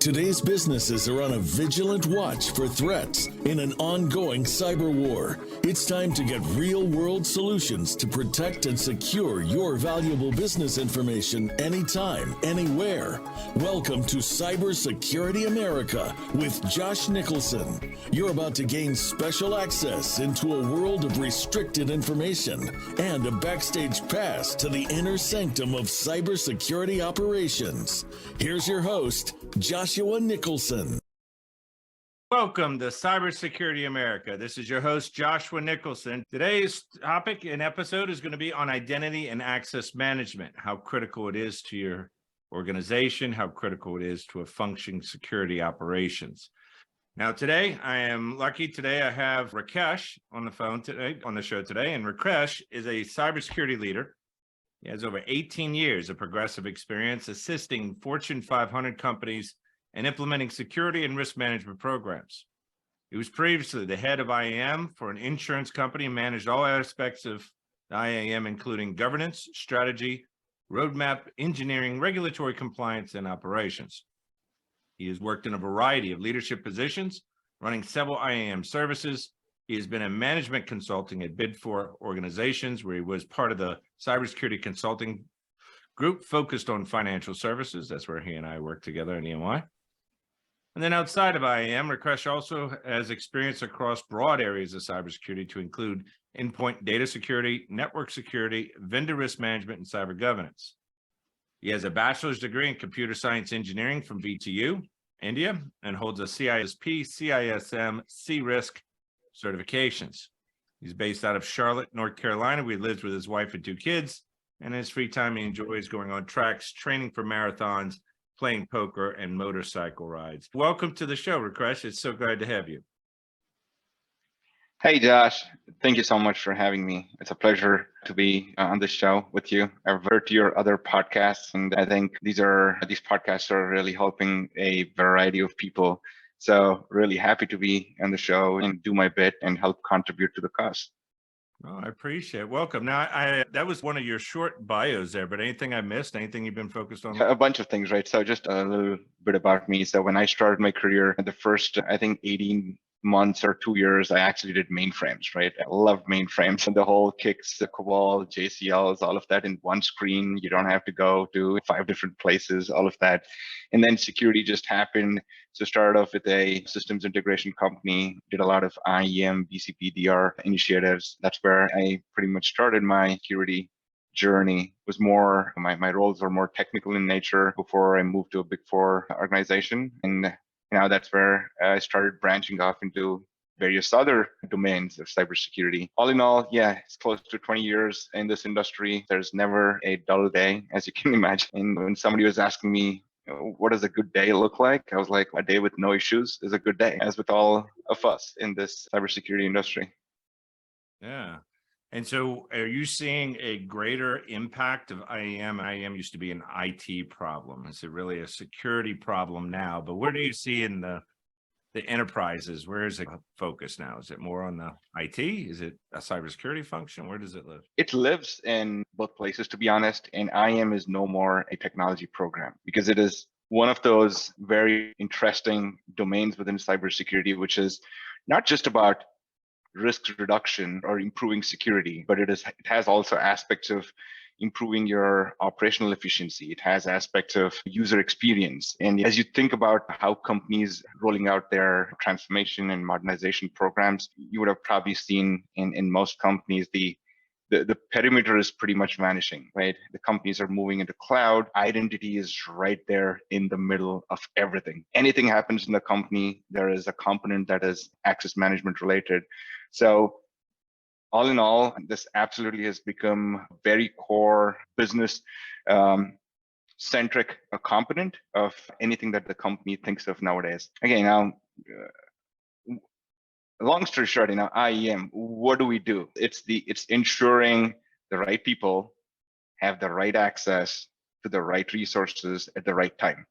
Today's businesses are on a vigilant watch for threats in an ongoing cyber war. It's time to get real-world solutions to protect and secure your valuable business information anytime, anywhere. Welcome to Cybersecurity America with Josh Nicholson. You're about to gain special access into a world of restricted information and a backstage pass to the inner sanctum of cybersecurity operations. Here's your host, Joshua Nicholson. Welcome to Cybersecurity America. This is your host, Joshua Nicholson. Today's topic and episode is going to be on identity and access management, how critical it is to your organization, how critical it is to a functioning security operations. Now, today, I am lucky. Today, I have Rakesh on the phone today, on the show today, and Rakesh is a cybersecurity leader. He has over 18 years of progressive experience assisting Fortune 500 companies and implementing security and risk management programs. He was previously the head of IAM for an insurance company and managed all aspects of IAM, including governance, strategy, roadmap, engineering, regulatory compliance, and operations. He has worked in a variety of leadership positions, running several IAM services. He has been a management consulting at Big Four organizations where he was part of the cybersecurity consulting group focused on financial services. That's where he and I work together in EY. And then outside of IAM, Rakesh also has experience across broad areas of cybersecurity to include endpoint data security, network security, vendor risk management, and cyber governance. He has a bachelor's degree in computer science engineering from VTU, India, and holds a CISSP, CISM, CRISC certifications. He's based out of Charlotte, North Carolina, where he lives with his wife and two kids. And in his free time, he enjoys going on tracks, training for marathons, playing poker, and motorcycle rides. Welcome to the show, Rakesh. It's so glad to have you. Hey, Josh. Thank you so much for having me. It's a pleasure to be on this show with you. I've heard your other podcasts, and I think these podcasts are really helping a variety of people. So really happy to be on the show and do my bit and help contribute to the cause. Oh, I appreciate it. Welcome. Now, that was one of your short bios there, but anything I missed? Anything you've been focused on? A bunch of things, right? So just a little bit about me. So when I started my career, the first, I think 18 months or 2 years, I actually did mainframes, right? I love mainframes and the whole kicks, the COBOL, JCLs, all of that in one screen. You don't have to go to 5 different places, all of that. And then security just happened. So started off with a systems integration company, did a lot of IAM, BCP, DR initiatives. That's where I pretty much started my security journey. It was more, my roles were more technical in nature before I moved to a Big Four organization. And now that's where I started branching off into various other domains of cybersecurity. All in all, yeah, it's close to 20 years in this industry. There's never a dull day, as you can imagine. And when somebody was asking me, what does a good day look like? I was like, a day with no issues is a good day, as with all of us in this cybersecurity industry. Yeah. And so are you seeing a greater impact of IAM? IAM used to be an IT problem. Is it really a security problem now? But where do you see in the enterprises? Where is it focused now? Is it more on the IT? Is it a cybersecurity function? Where does it live? It lives in both places, to be honest. And IAM is no more a technology program because it is one of those very interesting domains within cybersecurity, which is not just about risk reduction or improving security, but it has also aspects of improving your operational efficiency. It has aspects of user experience. And as you think about how companies rolling out their transformation and modernization programs, you would have probably seen in most companies, the perimeter is pretty much vanishing, right? The companies are moving into cloud. Identity is right there in the middle of everything. Anything happens in the company, there is a component that is access management related. So all in all, this absolutely has become a very core business centric component of anything that the company thinks of nowadays. Again, now, long story short, IAM, what do we do? It's ensuring the right people have the right access to the right resources at the right time.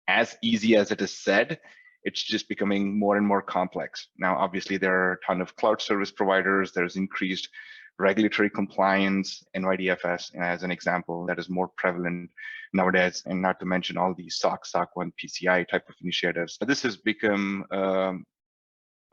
As easy as it is said, it's just becoming more and more complex. Now, obviously, there are a ton of cloud service providers. There's increased regulatory compliance, NYDFS, as an example, that is more prevalent nowadays, and not to mention all these SOC, SOC 1, PCI type of initiatives. But this has become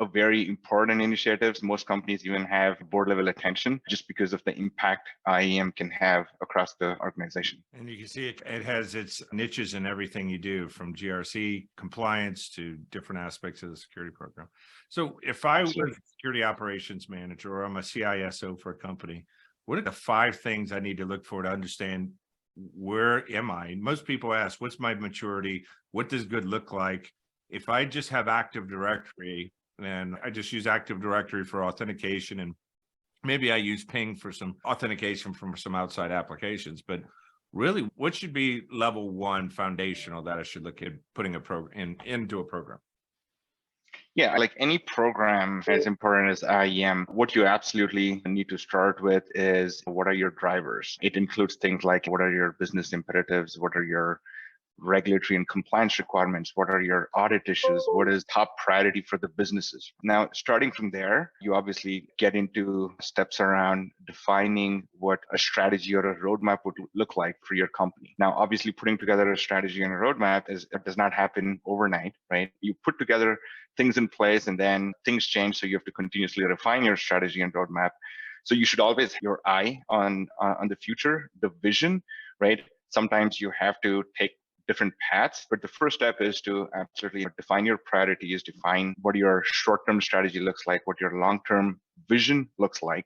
a very important initiatives. Most companies even have board level attention just because of the impact IAM can have across the organization. And you can see it has its niches in everything you do, from GRC compliance to different aspects of the security program. So if I was a security operations manager, or I'm a CISO for a company, what are the 5 things I need to look for to understand where am I? Most people ask, what's my maturity? What does good look like? If I just have Active Directory, and I just use Active Directory for authentication, and maybe I use Ping for some authentication from some outside applications. But really, what should be level 1 foundational that I should look at putting a program into a program? Yeah, like any program as important as IAM, what you absolutely need to start with is what are your drivers? It includes things like what are your business imperatives? What are your regulatory and compliance requirements? What are your audit issues? What is top priority for the businesses? Now, starting from there, you obviously get into steps around defining what a strategy or a roadmap would look like for your company. Now, obviously, putting together a strategy and a roadmap does not happen overnight, right? You put together things in place and then things change. So you have to continuously refine your strategy and roadmap. So you should always have your eye on the future, the vision, right? Sometimes you have to take different paths, but the first step is to absolutely define your priorities, define what your short-term strategy looks like, what your long-term vision looks like.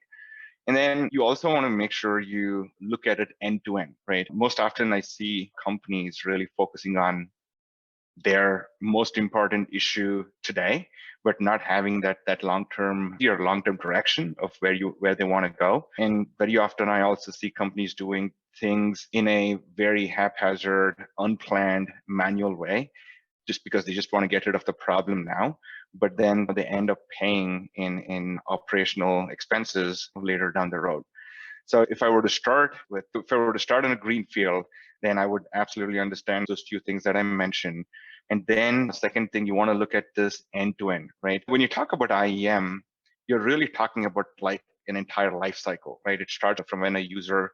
And then you also want to make sure you look at it end to end, right? Most often I see companies really focusing on their most important issue today, but not having that long-term direction of where they want to go. And very often I also see companies doing things in a very haphazard, unplanned, manual way, just because they just want to get rid of the problem now. But then they end up paying in operational expenses later down the road. So if I were to start in a green field, then I would absolutely understand those few things that I mentioned. And then the second thing, you want to look at this end to end, right? When you talk about IAM, you're really talking about like an entire life cycle, right? It starts from when a user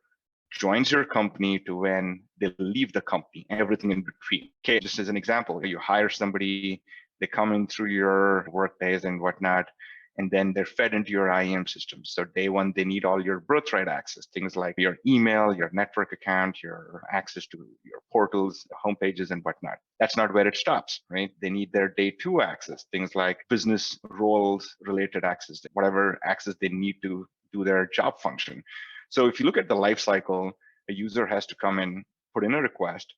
joins your company to when they leave the company and everything in between. Okay, just as an example, you hire somebody, they come in through your workdays and whatnot, and then they're fed into your IAM system. So day one, they need all your birthright access, things like your email, your network account, your access to your portals, homepages, and whatnot. That's not where it stops, right? They need their day 2 access, things like business roles related access, whatever access they need to do their job function. So if you look at the life cycle, a user has to come in, put in a request.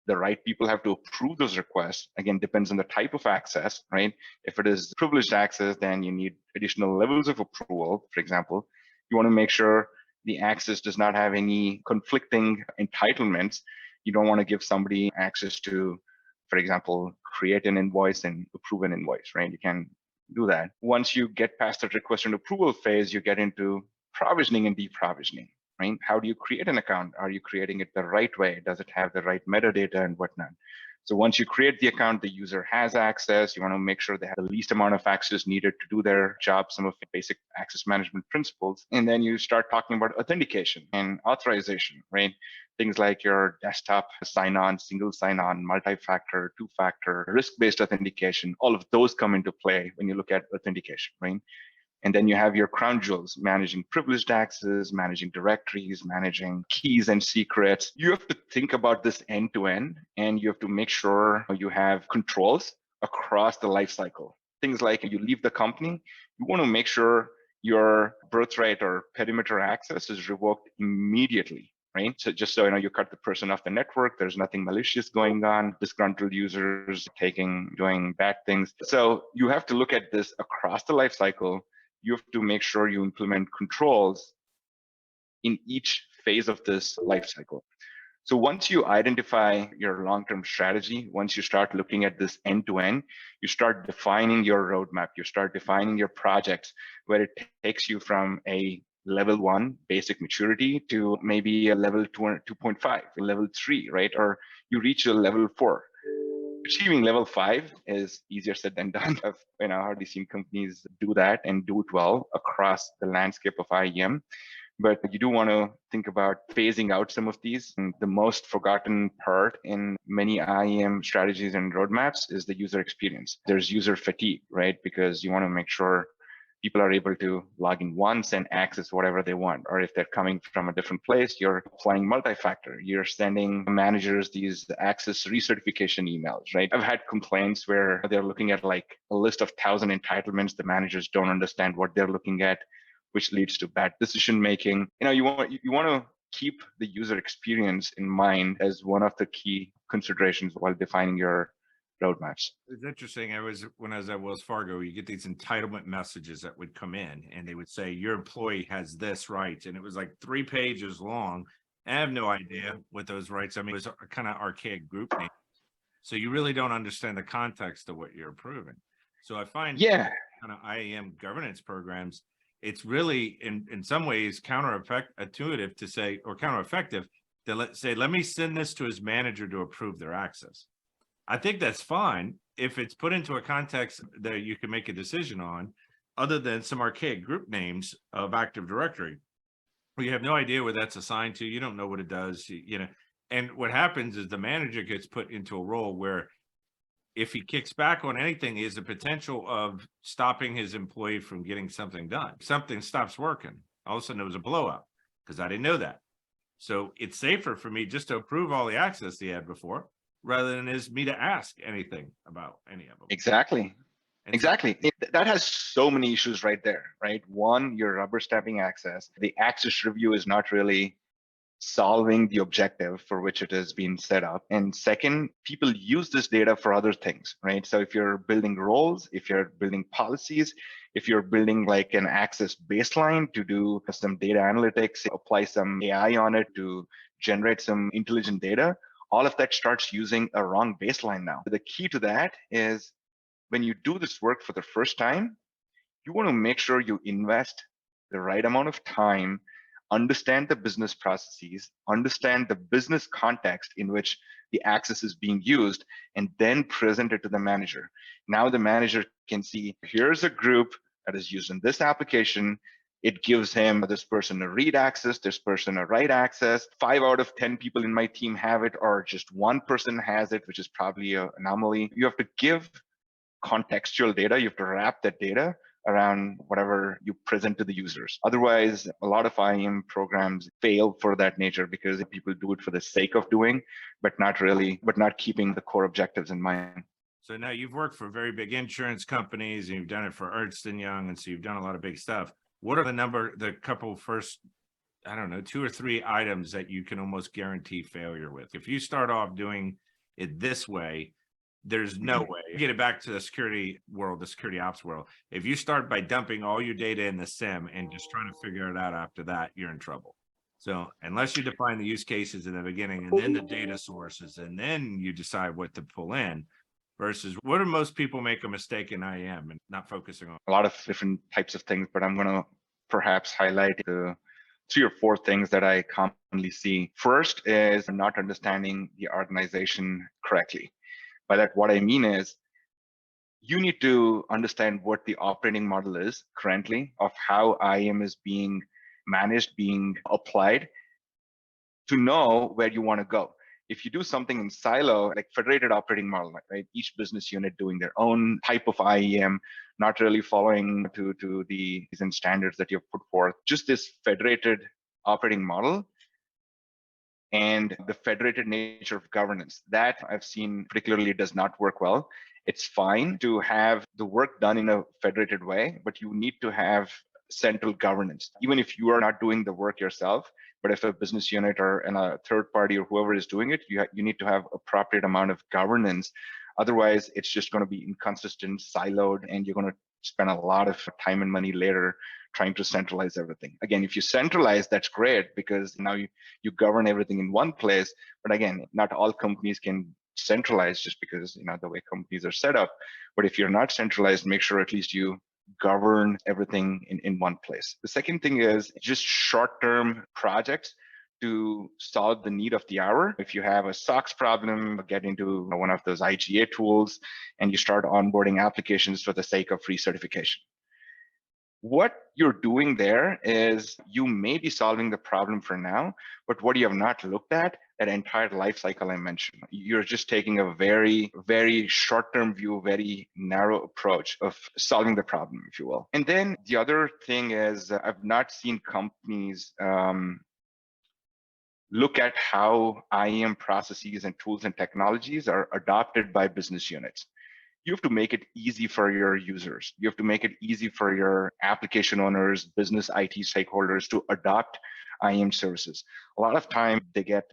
The right people have to approve those requests. Again, depends on the type of access, right? If it is privileged access, then you need additional levels of approval. For example, you want to make sure the access does not have any conflicting entitlements. You don't want to give somebody access to, for example, create an invoice and approve an invoice, right? You can do that. Once you get past the request and approval phase, you get into provisioning and deprovisioning. Right? How do you create an account? Are you creating it the right way? Does it have the right metadata and whatnot? So once you create the account, the user has access. You want to make sure they have the least amount of access needed to do their job, some of the basic access management principles. And then you start talking about authentication and authorization, right? Things like your desktop sign-on, single sign-on, multi-factor, two-factor, risk-based authentication. All of those come into play when you look at authentication, right? And then you have your crown jewels, managing privileged access, managing directories, managing keys and secrets. You have to think about this end to end, and you have to make sure you have controls across the life cycle. Things like you leave the company, you want to make sure your birthright or perimeter access is revoked immediately, right? So just so you cut the person off the network, there's nothing malicious going on, disgruntled users doing bad things. So you have to look at this across the life cycle. You have to make sure you implement controls in each phase of this life cycle. So once you identify your long-term strategy, once you start looking at this end-to-end, you start defining your roadmap, you start defining your projects, where it takes you from a level 1 basic maturity to maybe a level 2.5, level 3, right? Or you reach a level 4. Achieving level 5 is easier said than done. I've hardly seen companies do that and do it well across the landscape of IAM. But you do want to think about phasing out some of these. And the most forgotten part in many IAM strategies and roadmaps is the user experience. There's user fatigue, right? Because you want to make sure people are able to log in once and access whatever they want. Or if they're coming from a different place, you're applying multi-factor. You're sending managers these access recertification emails, right? I've had complaints where they're looking at like a list of 1,000 entitlements. The managers don't understand what they're looking at, which leads to bad decision making. You want to keep the user experience in mind as one of the key considerations while defining your roadmaps. It's interesting. When I was at Wells Fargo, you get these entitlement messages that would come in and they would say, your employee has this right. And it was like 3 pages long. I have no idea what those rights. I mean, it was a kind of archaic group name. So you really don't understand the context of what you're approving. So I find kind of IAM governance programs, it's really in some ways counterintuitive to say, or countereffective to say, let me send this to his manager to approve their access. I think that's fine if it's put into a context that you can make a decision on, other than some archaic group names of Active Directory, where you have no idea where that's assigned to. You don't know what it does, And what happens is the manager gets put into a role where if he kicks back on anything, he has the potential of stopping his employee from getting something done. Something stops working. All of a sudden there was a blow up because I didn't know that. So it's safer for me just to approve all the access he had before, rather than is me to ask anything about any of them. Exactly. That has so many issues right there, right? One, you're rubber-stamping access. The access review is not really solving the objective for which it has been set up. And second, people use this data for other things, right? So if you're building roles, if you're building policies, if you're building like an access baseline to do some data analytics, apply some AI on it to generate some intelligent data, all of that starts using a wrong baseline now. The key to that is when you do this work for the first time, you want to make sure you invest the right amount of time, understand the business processes, understand the business context in which the access is being used, and then present it to the manager. Now the manager can see, here's a group that is using this application. It gives him this person a read access, this person a write access. 5 out of 10 people in my team have it, or just 1 person has it, which is probably an anomaly. You have to give contextual data. You have to wrap that data around whatever you present to the users. Otherwise, a lot of IAM programs fail for that nature because people do it for the sake of doing, but not keeping the core objectives in mind. So now you've worked for very big insurance companies and you've done it for Ernst & Young. And so you've done a lot of big stuff. What are the couple first, 2 or 3 items that you can almost guarantee failure with? If you start off doing it this way, there's no way. Get it back to the security world, the security ops world. If you start by dumping all your data in the SIM and just trying to figure it out after that, you're in trouble. So unless you define the use cases in the beginning and then the data sources, and then you decide what to pull in, versus what do most people make a mistake in IAM and not focusing on? A lot of different types of things, but I'm going to perhaps highlight the 3 or 4 things that I commonly see. First is not understanding the organization correctly. By that, what I mean is you need to understand what the operating model is currently of how IAM is being managed, being applied, to know where you want to go. If you do something in silo, like federated operating model, right? Each business unit doing their own type of IAM, not really following to the standards that you've put forth, just this federated operating model and the federated nature of governance, that I've seen particularly does not work well. It's fine to have the work done in a federated way, but you need to have central governance. Even if you are not doing the work yourself, but if a business unit or a third party or whoever is doing it, you need to have appropriate amount of governance. Otherwise, it's just going to be inconsistent, siloed, and you're going to spend a lot of time and money later trying to centralize everything. Again, if you centralize, that's great because now you govern everything in one place. But again, not all companies can centralize just because the way companies are set up. But if you're not centralized, make sure at least you govern everything in one place. The second thing is just short-term projects to solve the need of the hour. If you have a SOX problem, get into one of those IGA tools and you start onboarding applications for the sake of free certification. What you're doing there is you may be solving the problem for now, but what you have not looked at, that entire life cycle I mentioned, you're just taking a very, very short-term view, very narrow approach of solving the problem, if you will. And then the other thing is I've not seen companies look at how IAM processes and tools and technologies are adopted by business units. You have to make it easy for your users. You have to make it easy for your application owners, business IT stakeholders to adopt IAM services. A lot of time they get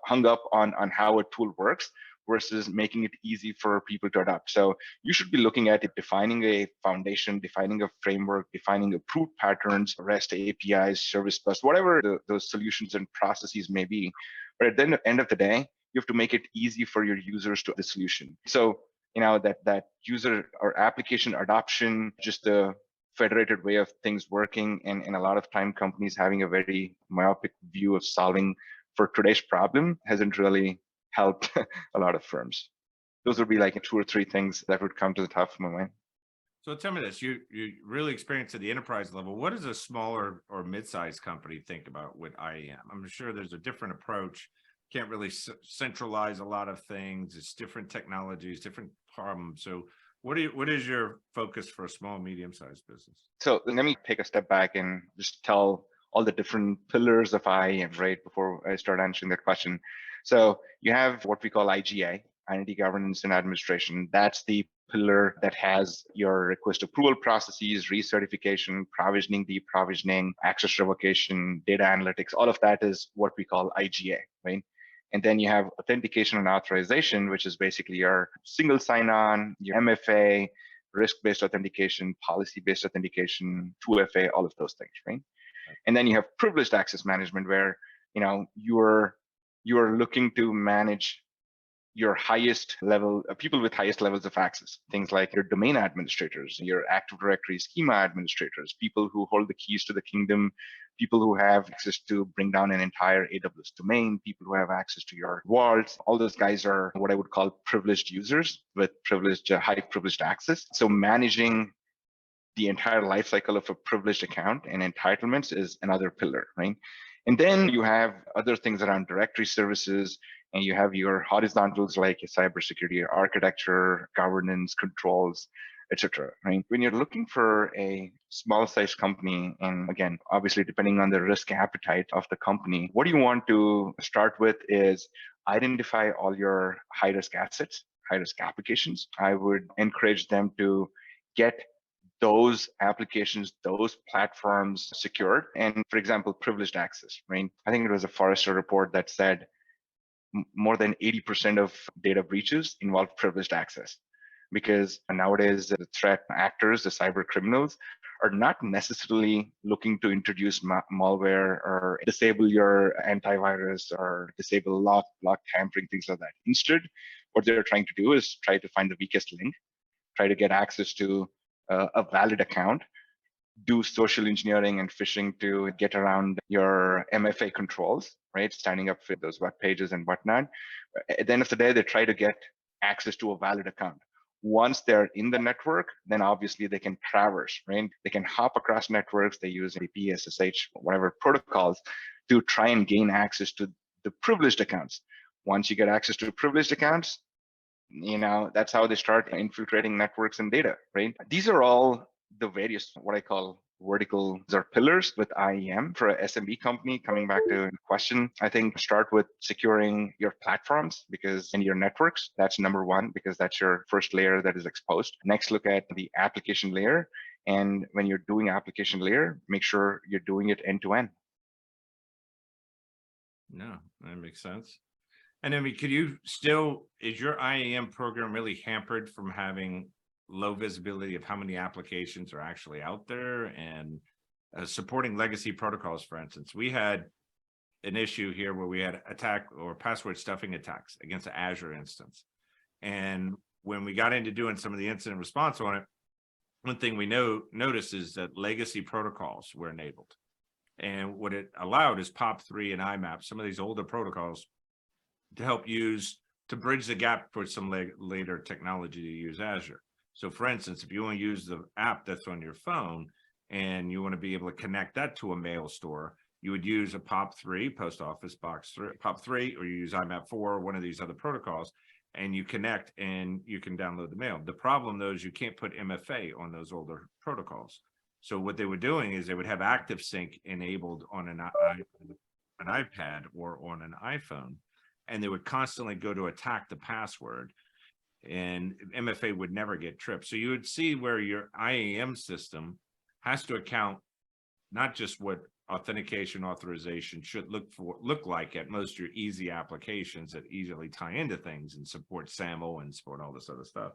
hung up on how a tool works versus making it easy for people to adopt. So you should be looking at it, defining a foundation, defining a framework, defining approved patterns, REST APIs, service bus, whatever those solutions and processes may be. But at the end of the day, you have to make it easy for your users to the solution. So, that user or application adoption, just the federated way of things working, and a lot of time companies having a very myopic view of solving for today's problem hasn't really helped a lot of firms. Those would be like 2 or 3 things that would come to the top of my mind. So tell me this, you really experienced at the enterprise level. What does a smaller or mid-sized company think about with IAM? I'm sure there's a different approach. Can't really centralize a lot of things. It's different technologies, different problems. So what is your focus for a small, medium-sized business? So let me take a step back and just tell all the different pillars of IAM, right, before I start answering that question. So you have what we call IGA, Identity Governance and Administration. That's the pillar that has your request approval processes, recertification, provisioning, deprovisioning, access revocation, data analytics. All of that is what we call IGA, right? And then you have authentication and authorization, which is basically your single sign-on, your MFA, risk-based authentication, policy-based authentication, 2FA, all of those things, right? And then you have privileged access management, where you're looking to manage your highest level, people with highest levels of access, things like your domain administrators, your Active Directory schema administrators, people who hold the keys to the kingdom, people who have access to bring down an entire AWS domain, people who have access to your vaults. All those guys are what I would call privileged users with high privileged access. So managing the entire lifecycle of a privileged account and entitlements is another pillar, right? And then you have other things around directory services, and you have your horizontals like your cybersecurity architecture, governance, controls, etc. Right? When you're looking for a small size company, and again, obviously depending on the risk appetite of the company, what you want to start with is identify all your high risk assets, high risk applications. I would encourage them to get those applications, those platforms secured. And for example, privileged access, right? I think it was a Forrester report that said more than 80% of data breaches involve privileged access, because nowadays the threat actors, the cyber criminals, are not necessarily looking to introduce malware or disable your antivirus or disable lock tampering, things like that. Instead, what they're trying to do is try to find the weakest link, try to get access to a valid account, do social engineering and phishing to get around your MFA controls, right? Standing up for those web pages and whatnot. At the end of the day, they try to get access to a valid account. Once they're in the network, then obviously they can traverse, right? They can hop across networks. They use AP, SSH, whatever protocols to try and gain access to the privileged accounts. Once you get access to privileged accounts, that's how they start infiltrating networks and data, right? These are all the various, what I call verticals or pillars with IAM. For a SMB company, coming back to the question, I think start with securing your platforms and your networks. That's number one, because that's your first layer that is exposed. Next, look at the application layer. And when you're doing application layer, make sure you're doing it end to end. No, that makes sense. And I mean, is your IAM program really hampered from having low visibility of how many applications are actually out there and supporting legacy protocols? For instance, we had an issue here where we had attack or password stuffing attacks against the Azure instance. And when we got into doing some of the incident response on it, one thing we noticed is that legacy protocols were enabled. And what it allowed is POP3 and IMAP, some of these older protocols, to help use to bridge the gap for some later technology to use Azure. So for instance, if you want to use the app that's on your phone and you want to be able to connect that to a mail store, you would use a POP3, post office box 3, POP3, or you use IMAP4, or one of these other protocols, and you connect and you can download the mail. The problem though is you can't put MFA on those older protocols. So what they were doing is they would have active sync enabled on an iPad or on an iPhone, and they would constantly go to attack the password, and MFA would never get tripped. So you would see where your IAM system has to account not just what authentication authorization should look like at most your easy applications that easily tie into things and support SAML and support all this other stuff.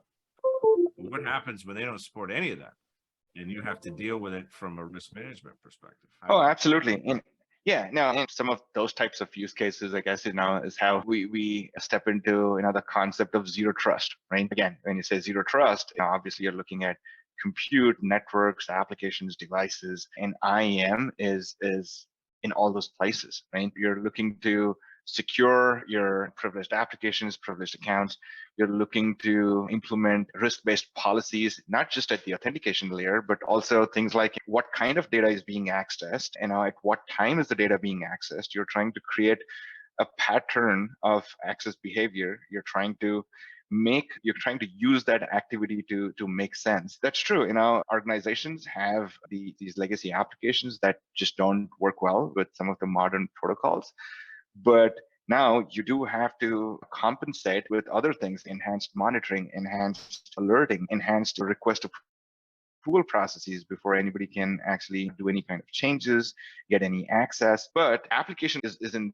What happens when they don't support any of that? And you have to deal with it from a risk management perspective. Oh, absolutely. And yeah, no, and some of those types of use cases, I guess, is how we step into the concept of zero trust, right? Again, when you say zero trust, obviously you're looking at compute, networks, applications, devices, and IAM is in all those places, right? You're looking to secure your privileged applications, privileged accounts. You're looking to implement risk-based policies, not just at the authentication layer, but also things like what kind of data is being accessed and at what time is the data being accessed. You're trying to create a pattern of access behavior. You're trying to use that activity to make sense. That's true. Organizations have these legacy applications that just don't work well with some of the modern protocols. But now you do have to compensate with other things: enhanced monitoring, enhanced alerting, enhanced request approval processes before anybody can actually do any kind of changes, get any access. But application isn't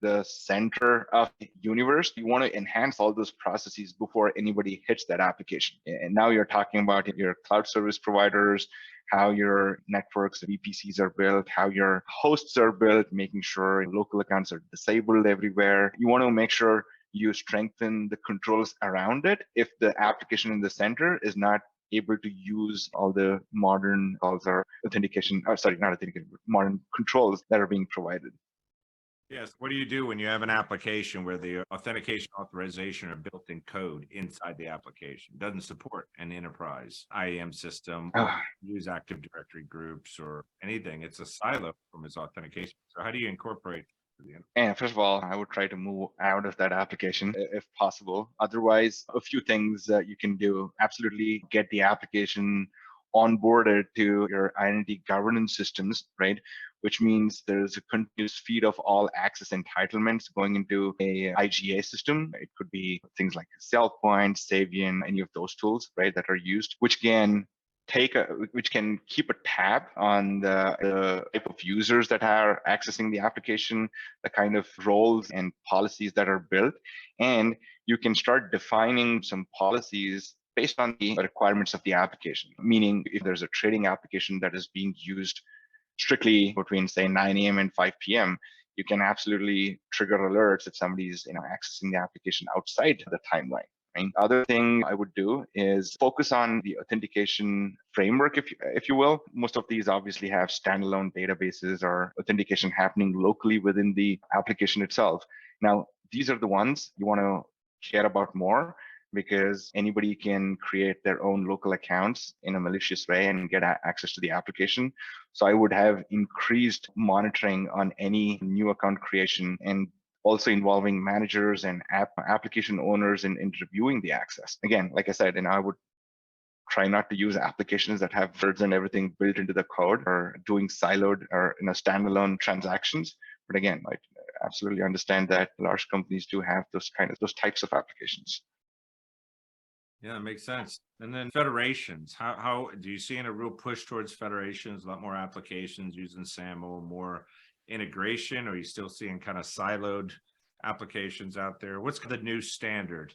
the center of the universe. You want to enhance all those processes before anybody hits that application. And now you're talking about your cloud service providers, how your networks, VPCs are built, how your hosts are built, making sure local accounts are disabled everywhere. You want to make sure you strengthen the controls around it if the application in the center is not able to use all the modern calls or authentication, modern controls that are being provided. Yes. What do you do when you have an application where the authentication authorization are built in code inside the application? It doesn't support an enterprise IAM system, or use Active Directory groups or anything. It's a silo from its authentication. So how do you incorporate the And first of all, I would try to move out of that application if possible. Otherwise, a few things that you can do: absolutely get the application onboarded to your identity governance systems, right? Which means there's a continuous feed of all access entitlements going into a IGA system. It could be things like SailPoint, Savian, any of those tools, right, that are used, which can keep a tab on the type of users that are accessing the application, the kind of roles and policies that are built. And you can start defining some policies based on the requirements of the application. Meaning, if there's a trading application that is being used strictly between, say, 9 a.m. and 5 p.m., you can absolutely trigger alerts if somebody's accessing the application outside the timeline. Right? Other thing I would do is focus on the authentication framework, if you will. Most of these obviously have standalone databases or authentication happening locally within the application itself. Now, these are the ones you want to care about more, because anybody can create their own local accounts in a malicious way and get access to the application. So I would have increased monitoring on any new account creation, and also involving managers and application owners in reviewing the access. Again, like I said, and I would try not to use applications that have threads and everything built into the code, or doing siloed or standalone transactions. But again, I absolutely understand that large companies do have those types of applications. Yeah, it makes sense. And then federations, how do you see a real push towards federations, a lot more applications using SAML, more integration, or are you still seeing kind of siloed applications out there? What's the new standard?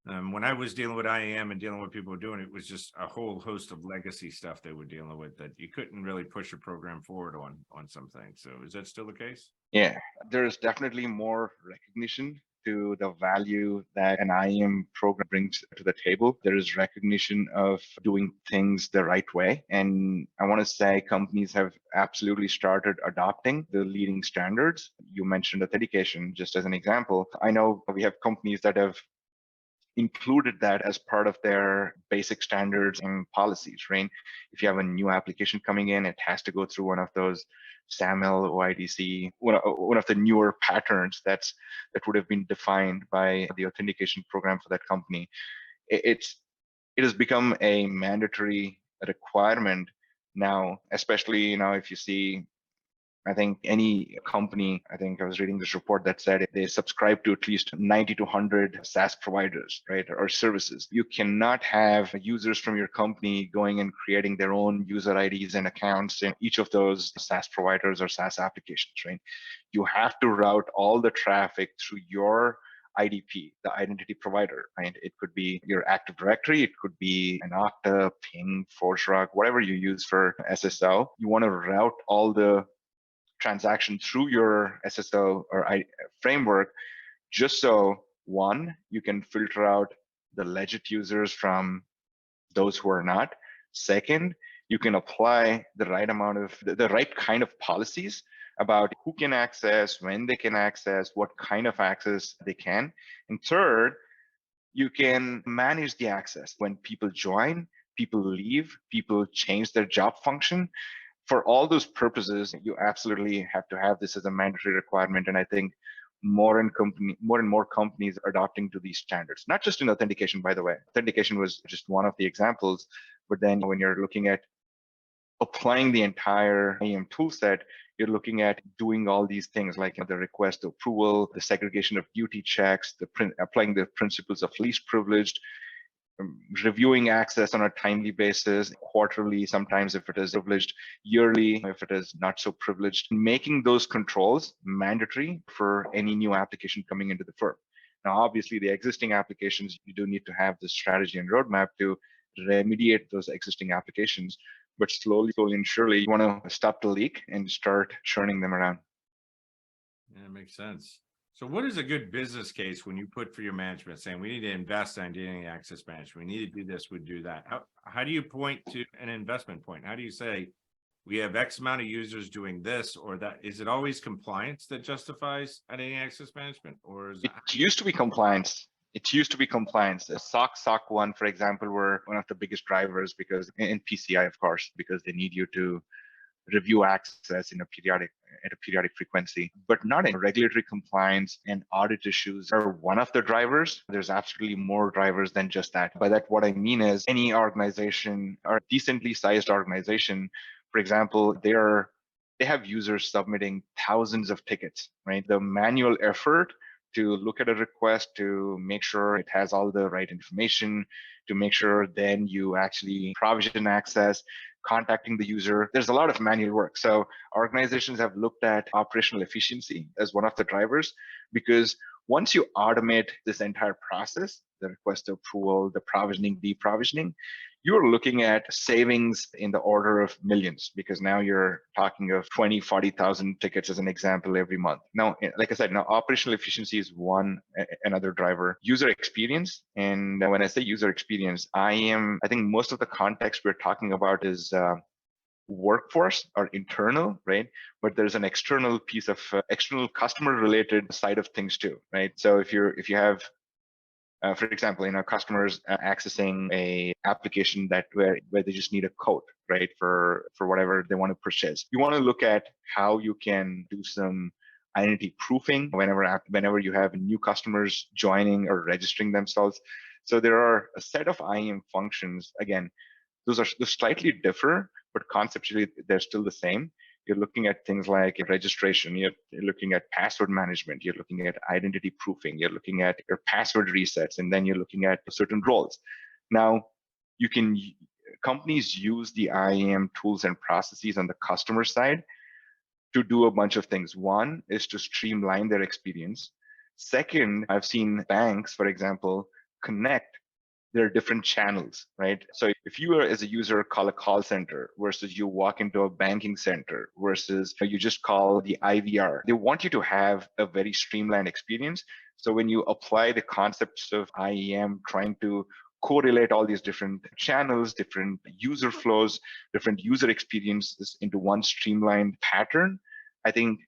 When I was dealing with IAM and dealing with people were doing it, was just a whole host of legacy stuff they were dealing with that you couldn't really push a program forward on some things. So is that still the case? Yeah, there's definitely more recognition to the value that an IAM program brings to the table. There is recognition of doing things the right way. And I want to say companies have absolutely started adopting the leading standards. You mentioned authentication just as an example. I know we have companies that have included that as part of their basic standards and policies, right? If you have a new application coming in, it has to go through one of those SAML, OIDC, one of the newer patterns that would have been defined by the authentication program for that company. It has become a mandatory requirement now, especially if you see, I think any company, I think I was reading this report that said they subscribe to at least 90 to 100 SaaS providers, right, or services. You cannot have users from your company going and creating their own user IDs and accounts in each of those SaaS providers or SaaS applications, right? You have to route all the traffic through your IDP, the identity provider, right? It could be your Active Directory, it could be an Okta, Ping, ForgeRock, whatever you use for SSO. You want to route all the transaction through your SSO or framework, just so one, you can filter out the legit users from those who are not. Second, you can apply the right amount of the right kind of policies about who can access, when they can access, what kind of access they can. And third, you can manage the access when people join, people leave, people change their job function. For all those purposes, you absolutely have to have this as a mandatory requirement. And I think more and more companies are adopting to these standards, not just in authentication, by the way. Authentication was just one of the examples. But then when you're looking at applying the entire IAM toolset, you're looking at doing all these things like the request approval, the segregation of duty checks, applying the principles of least privileged, reviewing access on a timely basis, quarterly, sometimes if it is privileged, yearly, if it is not so privileged, making those controls mandatory for any new application coming into the firm. Now, obviously, the existing applications, you do need to have the strategy and roadmap to remediate those existing applications, but slowly and surely, you want to stop the leak and start churning them around. Yeah, it makes sense. So what is a good business case when you put for your management saying we need to invest in identity access management, we need to do this, we do that? How do you point to an investment point? How do you say we have X amount of users doing this or that? Is it always compliance that justifies identity access management, or is it used to be compliance? It used to be compliance. SOC 1, for example, were one of the biggest drivers because in PCI, of course, because they need you to review access at a periodic frequency, but not in regulatory compliance and audit issues are one of the drivers. There's absolutely more drivers than just that. By that, what I mean is any organization or decently sized organization, for example, they have users submitting thousands of tickets, right? The manual effort to look at a request, to make sure it has all the right information, to make sure then you actually provision access, contacting the user. There's a lot of manual work. So organizations have looked at operational efficiency as one of the drivers, because once you automate this entire process, the request approval, the provisioning, deprovisioning, you're looking at savings in the order of millions, because now you're talking of 20, 40,000 tickets as an example every month. Now, like I said, now operational efficiency is another driver. User experience. And when I say user experience, I think most of the context we're talking about is workforce or internal, right? But there's an external piece of external customer related side of things too, right? So if you have for example, customers accessing a application where they just need a code, right, for whatever they want to purchase. You want to look at how you can do some identity proofing whenever you have new customers joining or registering themselves. So there are a set of IAM functions. Again, those slightly differ, but conceptually they're still the same. You're looking at things like registration, you're looking at password management, you're looking at identity proofing, you're looking at your password resets, and then you're looking at certain roles. Now, companies use the IAM tools and processes on the customer side to do a bunch of things. One is to streamline their experience. Second, I've seen banks, for example, connect there are different channels, right? So if you are, as a user, call a call center versus you walk into a banking center versus you just call the IVR, they want you to have a very streamlined experience. So when you apply the concepts of IAM, trying to correlate all these different channels, different user flows, different user experiences into one streamlined pattern, I think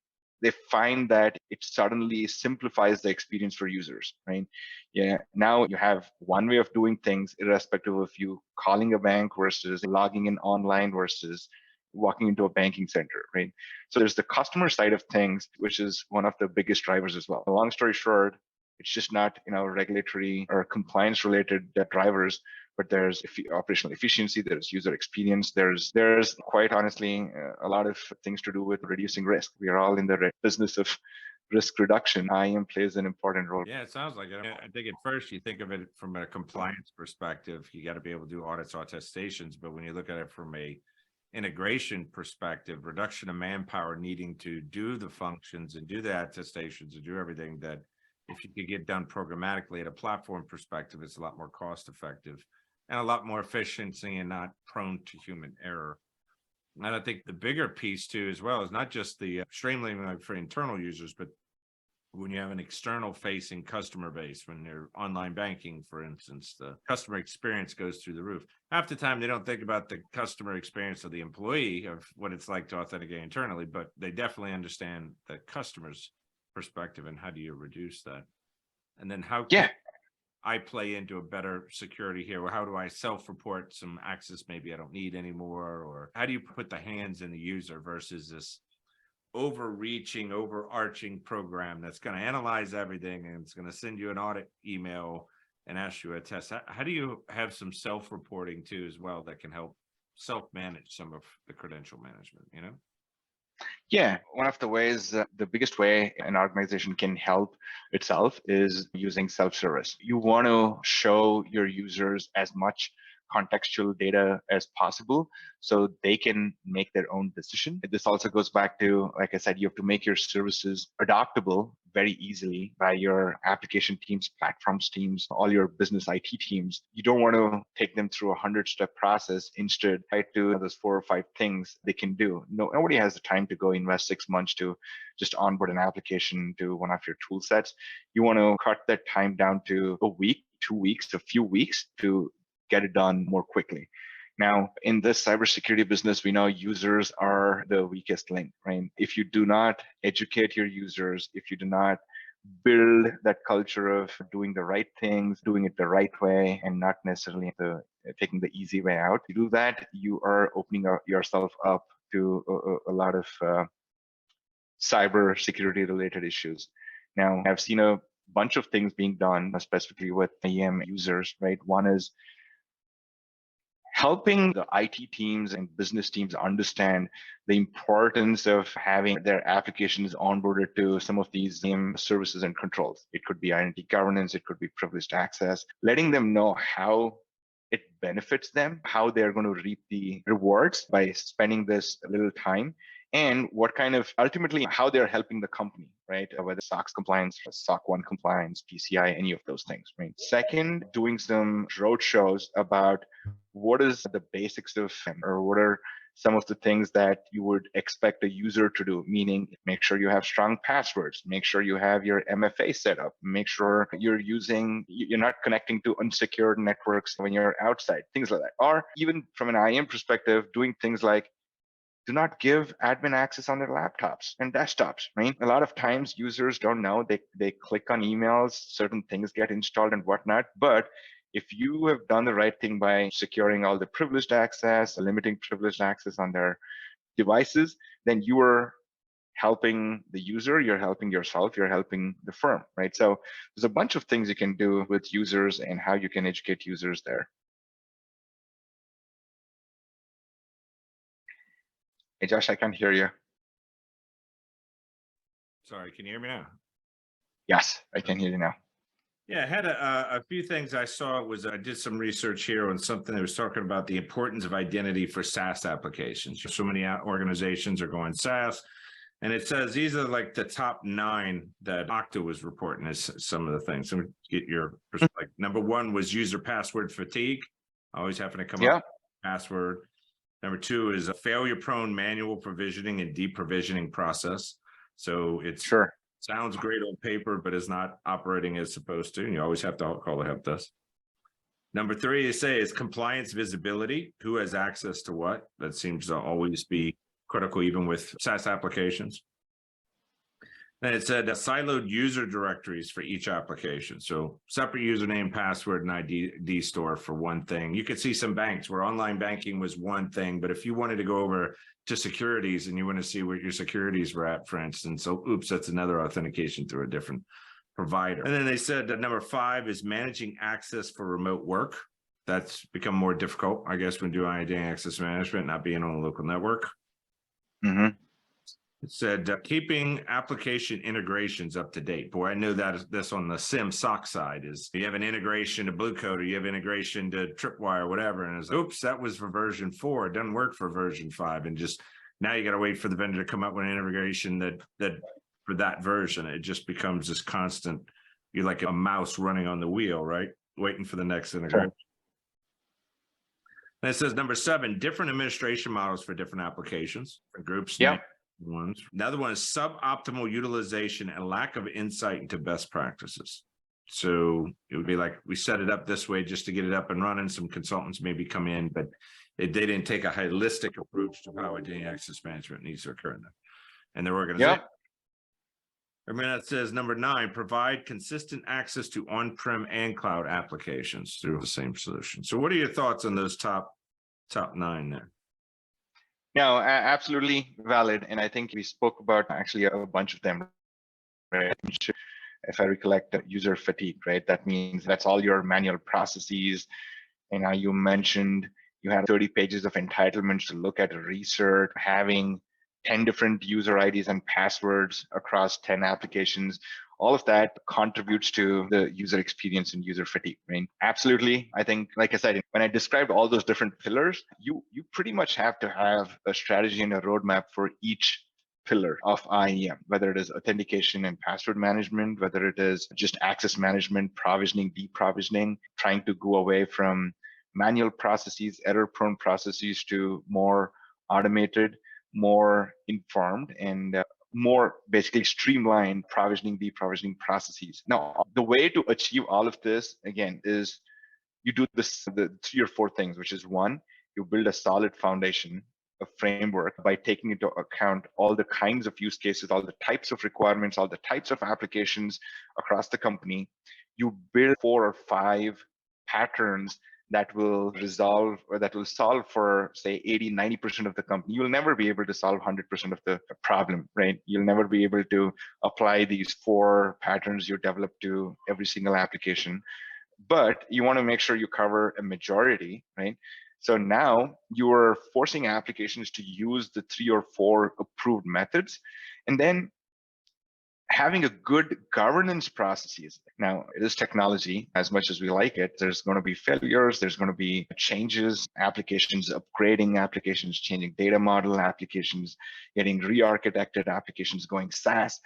they find that it suddenly simplifies the experience for users, right? Yeah, now you have one way of doing things, irrespective of you calling a bank versus logging in online versus walking into a banking center, right? So there's the customer side of things, which is one of the biggest drivers as well. Long story short, it's just not regulatory or compliance related drivers, but there's operational efficiency, there's user experience, there's quite honestly a lot of things to do with reducing risk. We are all in the business of risk reduction. IAM plays an important role. Yeah, it sounds like it. I think at first you think of it from a compliance perspective. You got to be able to do audits, attestations, but when you look at it from a integration perspective, reduction of manpower needing to do the functions and do the attestations and do everything, that if you could get done programmatically at a platform perspective, it's a lot more cost effective and a lot more efficiency and not prone to human error. And I think the bigger piece too, as well, is not just the streamlining for internal users, but when you have an external facing customer base, when they're online banking, for instance, the customer experience goes through the roof. Half the time they don't think about the customer experience of the employee, of what it's like to authenticate internally, but they definitely understand the customer's perspective and how do you reduce that? And then how can I play into a better security here? Or how do I self-report some access maybe I don't need anymore? Or how do you put the hands in the user versus this overreaching, overarching program that's going to analyze everything and it's going to send you an audit email and ask you a test? How do you have some self-reporting too as well that can help self-manage some of the credential management, Yeah, one of the ways, the biggest way an organization can help itself is using self-service. You want to show your users as much contextual data as possible so they can make their own decision. This also goes back to, like I said, you have to make your services adoptable very easily by your application teams, platforms teams, all your business IT teams. You don't want to take them through a 100-step process. Instead, try to do those 4 or 5 things they can do. Nobody has the time to go invest 6 months to just onboard an application to one of your tool sets. You want to cut that time down to a week, 2 weeks, a few weeks to get it done more quickly. Now, in this cybersecurity business, we know users are the weakest link, right? If you do not educate your users, if you do not build that culture of doing the right things, doing it the right way, and not necessarily taking the easy way out, you do that, you are opening yourself up to a lot of cybersecurity related issues. Now, I've seen a bunch of things being done, specifically with IAM users, right? One is helping the IT teams and business teams understand the importance of having their applications onboarded to some of these services and controls. It could be identity governance, it could be privileged access, letting them know how it benefits them, how they're going to reap the rewards by spending this little time, and what kind of ultimately how they're helping the company, right? Whether SOX compliance, SOC 1 compliance, PCI, any of those things, right? Second, doing some road shows about what is the basics of, or what are some of the things that you would expect a user to do, meaning make sure you have strong passwords, make sure you have your MFA set up, make sure you're not connecting to unsecured networks when you're outside, things like that. Or even from an IAM perspective, doing things like do not give admin access on their laptops and desktops, right? A lot of times users don't know, they click on emails, certain things get installed and whatnot. But if you have done the right thing by securing all the privileged access, limiting privileged access on their devices, then you are helping the user, you're helping yourself, you're helping the firm, right? So there's a bunch of things you can do with users and how you can educate users there. Hey, Josh, I can't hear you. Sorry, can you hear me now? Yes, I can hear you now. Yeah, I had a few things I saw. I did some research here on something that was talking about the importance of identity for SaaS applications. So many organizations are going SaaS. And it says these are like the top 9 that Okta was reporting as some of the things. So get your perspective. Number 1 was user password fatigue. Always having to come up with a password. Number 2 is a failure-prone manual provisioning and deprovisioning process. So it's sounds great on paper, but is not operating as supposed to. And you always have to call the help desk. Number 3, they say, is compliance visibility. Who has access to what? That seems to always be critical, even with SaaS applications. And it said siloed user directories for each application. So separate username, password, and ID store for one thing. You could see some banks where online banking was one thing, but if you wanted to go over to securities and you want to see where your securities were at, for instance, so oops, that's another authentication through a different provider. And then they said that number 5 is managing access for remote work. That's become more difficult, I guess, when doing identity access management, not being on a local network. It said keeping application integrations up to date. Boy, I know that this on the SIM SOC side is you have an integration to Blue Code or you have integration to Tripwire or whatever. And it's oops, that was for version 4. It doesn't work for version 5. And just now you got to wait for the vendor to come up with an integration that for that version. It just becomes this constant, you're like a mouse running on the wheel, right? Waiting for the next integration. And it says number 7, different administration models for different applications, different groups. Ones. Another one is suboptimal utilization and lack of insight into best practices. So it would be like we set it up this way just to get it up and running. Some consultants maybe come in, but they didn't take a holistic approach to how identity access management needs to occur in their organization. I mean, that says number 9, provide consistent access to on-prem and cloud applications through the same solution. So what are your thoughts on those top 9 there? No, absolutely valid. And I think we spoke about actually a bunch of them, right? If I recollect, user fatigue, right? That means that's all your manual processes. And now you mentioned you had 30 pages of entitlements to look at research, having 10 different user IDs and passwords across 10 applications. All of that contributes to the user experience and user fatigue, right? Absolutely. I think, like I said, when I described all those different pillars, you pretty much have to have a strategy and a roadmap for each pillar of IAM, whether it is authentication and password management, whether it is just access management, provisioning, deprovisioning, trying to go away from manual processes, error-prone processes to more automated, more informed, and more basically streamlined provisioning, deprovisioning processes. Now, the way to achieve all of this, again, is you do the 3 or 4 things, which is 1, you build a solid foundation, a framework by taking into account all the kinds of use cases, all the types of requirements, all the types of applications across the company. You build 4 or 5 patterns that will resolve or that will solve for, say, 80-90% of the company. You'll never be able to solve 100% of the problem, right? You'll never be able to apply these 4 patterns you develop to every single application, but you want to make sure you cover a majority, right? So now you are forcing applications to use the 3 or 4 approved methods, and then having a good governance processes. Now, it is technology. As much as we like it, there's going to be failures, there's going to be changes, applications upgrading, applications changing data model, applications getting re-architected, applications going SaaS,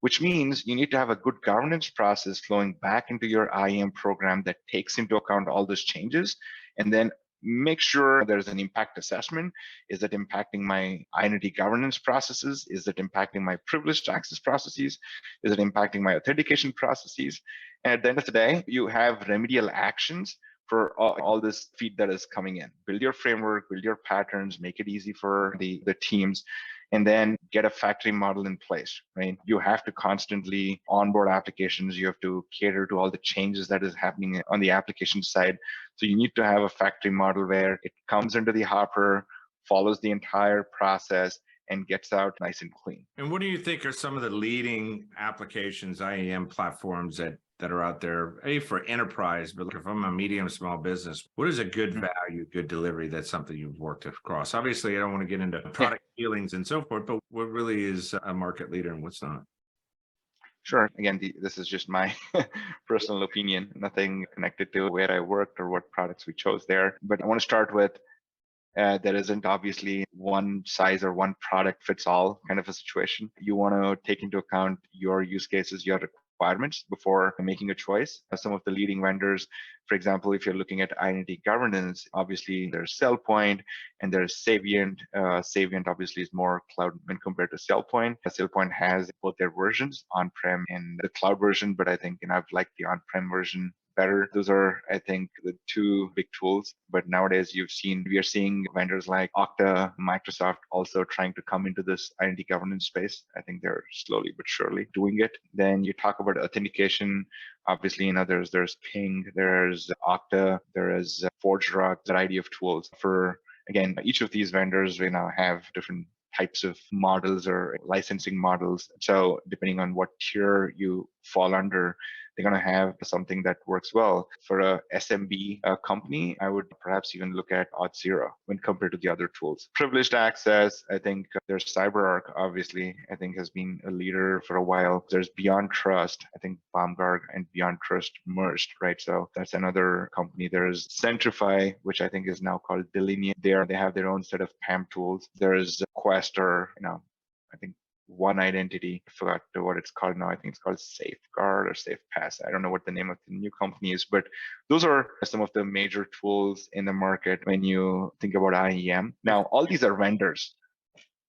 which means you need to have a good governance process flowing back into your IAM program that takes into account all those changes, and then make sure there's an impact assessment. Is it impacting my identity governance processes? Is it impacting my privileged access processes? Is it impacting my authentication processes? And at the end of the day, you have remedial actions for all this feed that is coming in. Build your framework, build your patterns, make it easy for the teams, and then get a factory model in place, right? You have to constantly onboard applications. You have to cater to all the changes that is happening on the application side. So you need to have a factory model where it comes into the hopper, follows the entire process, and gets out nice and clean. And what do you think are some of the leading applications, IAM platforms that are out there, for enterprise, but if I'm a medium, small business, what is a good value, good delivery? That's something you've worked across. Obviously, I don't want to get into product feelings and so forth, but what really is a market leader and what's not? Sure. Again, this is just my personal opinion, nothing connected to where I worked or what products we chose there. But I want to start with There isn't obviously one size or one product fits all kind of a situation. You want to take into account your use cases, your requirements before making a choice. Some of the leading vendors, for example, if you're looking at identity governance, obviously there's SailPoint and there's Savient. Savient obviously is more cloud when compared to SailPoint. SailPoint has both their versions, on-prem and the cloud version, but I think I've liked the on-prem version better. Those are, I think, the two big tools. But nowadays we are seeing vendors like Okta, Microsoft also trying to come into this identity governance space. I think they're slowly but surely doing it. Then you talk about authentication. Obviously, there's Ping, there's Okta, there is ForgeRock, variety of tools. For again, each of these vendors have different types of models or licensing models. So depending on what tier you fall under, they're going to have something that works well. For a SMB company, I would perhaps even look at Auth0 when compared to the other tools. Privileged access, I think there's CyberArk, obviously, I think has been a leader for a while. There's Beyond Trust. I think BombGuard and Beyond Trust merged, right? So that's another company. There's Centrify, which I think is now called Delineate. They have their own set of PAM tools. There's Quest, or I think One Identity. I forgot what it's called now. I think it's called Safeguard or SafePass. I don't know what the name of the new company is, but those are some of the major tools in the market when you think about IAM. Now, all these are vendors.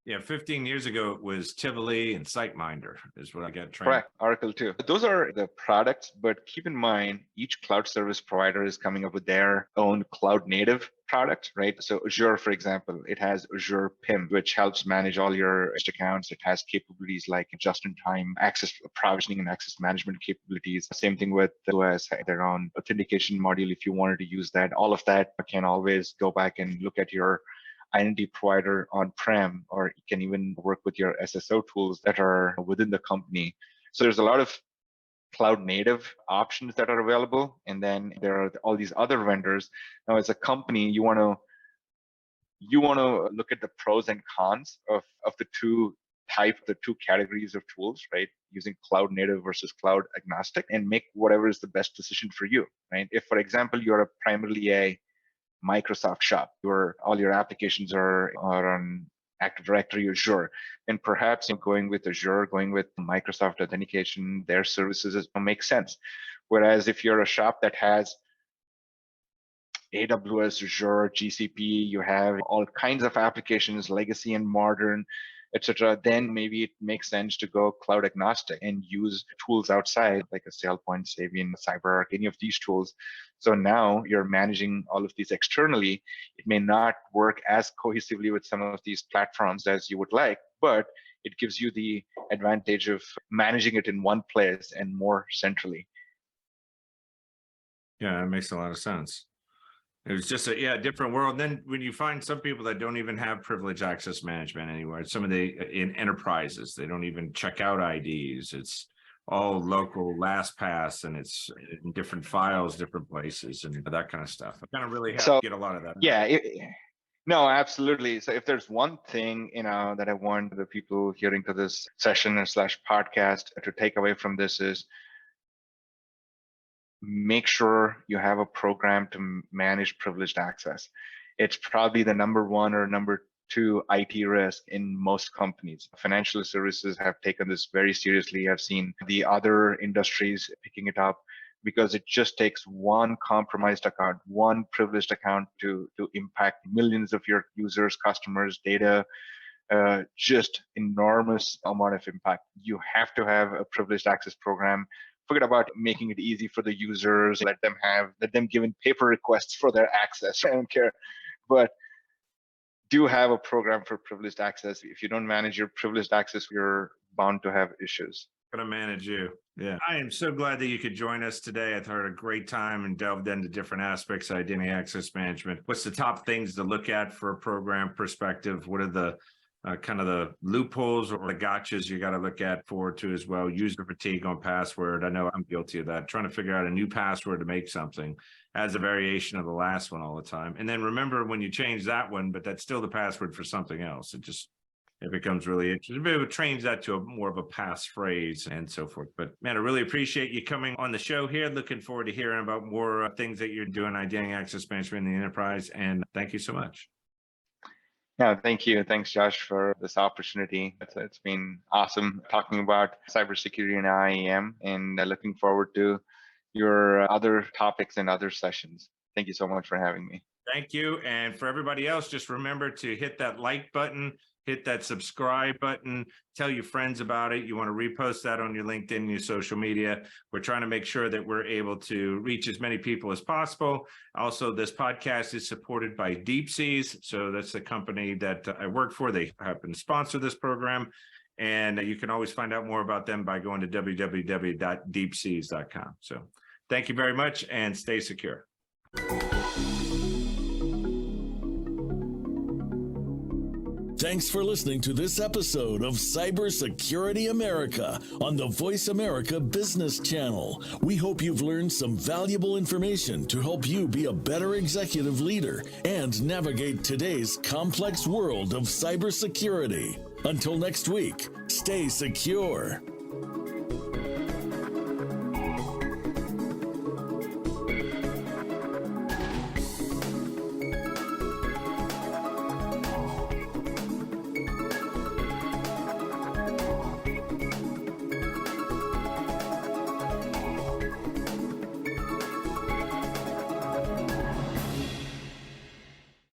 Yeah, 15 years ago, it was Tivoli and SiteMinder is what I got trained. Correct, Oracle too. Those are the products, but keep in mind, each cloud service provider is coming up with their own cloud native product, right? So Azure, for example, it has Azure PIM, which helps manage all your accounts. It has capabilities like just-in-time access provisioning and access management capabilities. Same thing with OS, their own authentication module. If you wanted to use that, all of that can always go back and look at your identity provider on-prem, or you can even work with your SSO tools that are within the company. So there's a lot of cloud native options that are available. And then there are all these other vendors. Now, as a company, you want to look at the pros and cons of the two categories of tools, right? Using cloud native versus cloud agnostic, and make whatever is the best decision for you, right? If, for example, you're primarily a Microsoft shop, all your applications are on Active Directory Azure, and perhaps going with Azure, going with Microsoft Authentication, their services makes sense. Whereas if you're a shop that has AWS, Azure, GCP, you have all kinds of applications, legacy and modern, etc., then maybe it makes sense to go cloud agnostic and use tools outside like a SailPoint, Savient, CyberArk, any of these tools. So now you're managing all of these externally. It may not work as cohesively with some of these platforms as you would like, but it gives you the advantage of managing it in one place and more centrally. Yeah, it makes a lot of sense. It was just a different world. And then when you find some people that don't even have privileged access management anywhere, in enterprises, they don't even check out IDs. It's all local LastPass, and it's in different files, different places, and that kind of stuff. I kind of really have to get a lot of that. Yeah. No, absolutely. So if there's one thing, that I want the people hearing to this session / podcast to take away from this is, make sure you have a program to manage privileged access. It's probably the number one or number two IT risk in most companies. Financial services have taken this very seriously. I've seen the other industries picking it up, because it just takes one compromised account, one privileged account to impact millions of your users, customers, data, just enormous amount of impact. You have to have a privileged access program. Forget about making it easy for the users. Let them give in paper requests for their access. I don't care, but do have a program for privileged access. If you don't manage your privileged access, you're bound to have issues. Going to manage you. Yeah. I am so glad that you could join us today. I've had a great time and delved into different aspects of identity access management. What's the top things to look at for a program perspective? What are the kind of the loopholes or the gotchas you got to look at forward to as well? User fatigue on password. I know I'm guilty of that. Trying to figure out a new password to make something as a variation of the last one all the time. And then remember when you change that one, but that's still the password for something else. It becomes really interesting. Maybe it trains that to more of a passphrase and so forth. But man, I really appreciate you coming on the show here. Looking forward to hearing about more things that you're doing, identity access management in the enterprise. And thank you so much. Yeah, thank you. Thanks, Josh, for this opportunity. It's been awesome talking about cybersecurity and IAM, and looking forward to your other topics and other sessions. Thank you so much for having me. Thank you. And for everybody else, just remember to hit that like button, hit that subscribe button, tell your friends about it. You want to repost that on your LinkedIn and your social media. We're trying to make sure that we're able to reach as many people as possible. Also, this podcast is supported by Deep Seas. So that's the company that I work for. They happen to sponsor this program. And you can always find out more about them by going to www.deepseas.com. So thank you very much and stay secure. Thanks for listening to this episode of Cybersecurity America on the Voice America Business Channel. We hope you've learned some valuable information to help you be a better executive leader and navigate today's complex world of cybersecurity. Until next week, stay secure.